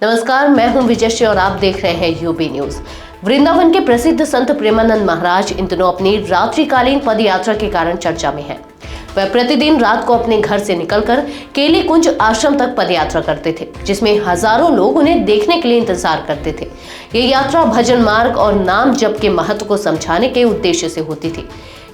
नमस्कार, मैं हूं विजयश्री और आप देख रहे हैं यूबी न्यूज। वृंदावन के प्रसिद्ध संत प्रेमानंद महाराज इन दिनों अपनी रात्रिकालीन पद यात्रा के कारण चर्चा में हैं। वह प्रतिदिन रात को अपने घर से निकलकर केली कुंज आश्रम तक पद यात्रा करते थे, जिसमें हजारों लोग उन्हें देखने के लिए इंतजार करते थे। ये यात्रा भजन मार्ग और नाम जप के महत्व को समझाने के उद्देश्य से होती थी।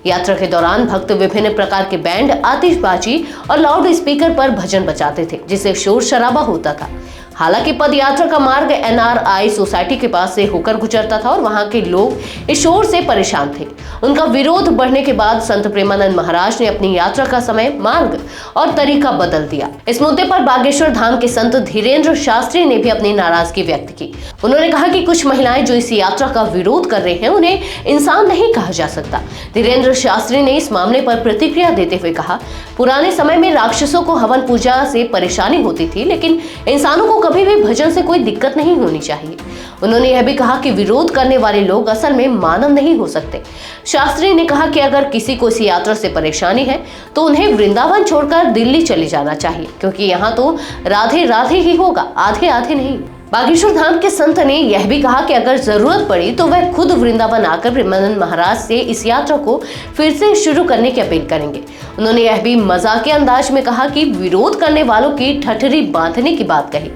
यात्रा के दौरान भक्त विभिन्न प्रकार के बैंड, आतिशबाजी और लाउड स्पीकर पर भजन बजाते थे, जिससे शोर शराबा होता था। हालांकि पद यात्रा का मार्ग NRI सोसाइटी के पास से होकर गुजरता था और वहां के लोग इस शोर से परेशान थे। उनका विरोध बढ़ने के बाद संत प्रेमानंद महाराज ने अपनी यात्रा का समय, मार्ग और तरीका बदल दिया। इस मुद्दे पर बागेश्वर धाम के संत धीरेन्द्र शास्त्री ने भी अपनी नाराजगी व्यक्त की। उन्होंने कहा कि कुछ महिलाएं जो इस यात्रा का विरोध कर रहे हैं, उन्हें इंसान नहीं कहा जा सकता। धीरेन्द्र शास्त्री ने इस मामले पर प्रतिक्रिया देते हुए कहा, पुराने समय में राक्षसों को हवन पूजा से परेशानी होती थी, लेकिन इंसानों को कभी भी भजन से कोई दिक्कत नहीं होनी चाहिए। उन्होंने यह भी कहा कि विरोध करने वाले लोग असल में मानव नहीं हो सकते। शास्त्री ने कहा कि अगर किसी को इस यात्रा से परेशानी है तो उन्हें वृंदावन छोड़कर दिल्ली चले जाना चाहिए, क्योंकि यहाँ तो राधे राधे ही होगा, आधे आधे नहीं। बागेश्वर धाम के संत ने यह भी कहा कि अगर जरूरत पड़ी तो वह खुद वृंदावन आकर प्रेमानंद महाराज से इस यात्रा को फिर से शुरू करने की अपील करेंगे। उन्होंने यह भी मजाकिया अंदाज में कहा कि विरोध करने वालों की ठठरी बांधने की बात कही।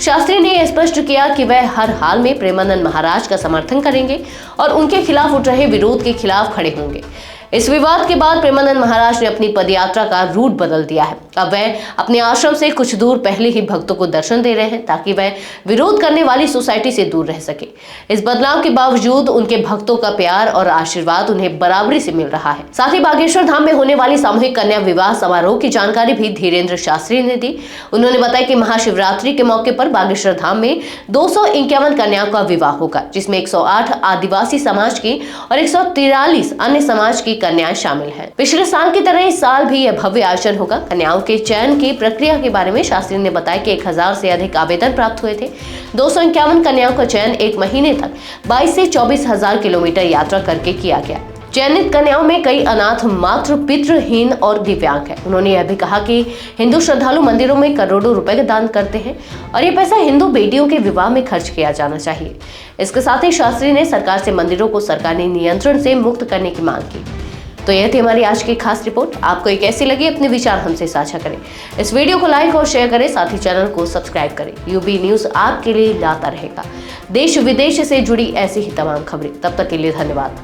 शास्त्री ने यह स्पष्ट किया कि वह हर हाल में प्रेमानंद महाराज का समर्थन करेंगे और उनके खिलाफ उठ रहे विरोध के खिलाफ खड़े होंगे। इस विवाद के बाद प्रेमानंद महाराज ने अपनी पदयात्रा का रूट बदल दिया है। अब वह अपने आश्रम से कुछ दूर पहले ही भक्तों को दर्शन दे रहे हैं, ताकि वह विरोध करने वाली सोसाइटी से दूर रह सके। इस बदलाव के बावजूद उनके भक्तों का प्यार और आशीर्वाद उन्हें बराबरी से मिल रहा है। साथ ही बागेश्वर धाम में होने वाली सामूहिक कन्या विवाह समारोह की जानकारी भी धीरेन्द्र शास्त्री ने दी। उन्होंने बताया कि महाशिवरात्रि के मौके पर बागेश्वर धाम में 251 कन्याओं का विवाह होगा, जिसमें 108 आदिवासी समाज की और 143 अन्य समाज की कन्याएं शामिल हैं। पिछले साल की तरह इस साल भी यह भव्य आयोजन होगा। कन्याओं के चयन की प्रक्रिया के बारे में शास्त्री ने बताया कि 1000 से अधिक आवेदन प्राप्त हुए थे। 251 कन्याओं का चयन 1 महीने तक 22 से 24,000 किलोमीटर यात्रा करके किया गया। चयनित कन्याओं में कई अनाथ, मातृ, पितृहीन और दिव्यांग हैं। उन्होंने यह भी कहा कि हिंदू श्रद्धालु मंदिरों में करोड़ों रुपए दान करते हैं और ये पैसा हिंदू बेटियों के विवाह में खर्च किया जाना चाहिए। इसके साथ ही शास्त्री ने सरकार से मंदिरों को सरकारी नियंत्रण से मुक्त करने की मांग की। तो यह थी हमारी आज की खास रिपोर्ट। आपको ये कैसी लगी, अपने विचार हमसे साझा करें। इस वीडियो को लाइक और शेयर करें, साथ ही चैनल को सब्सक्राइब करें। यूबी न्यूज आपके लिए लाता रहेगा देश विदेश से जुड़ी ऐसी ही तमाम खबरें। तब तक के लिए धन्यवाद।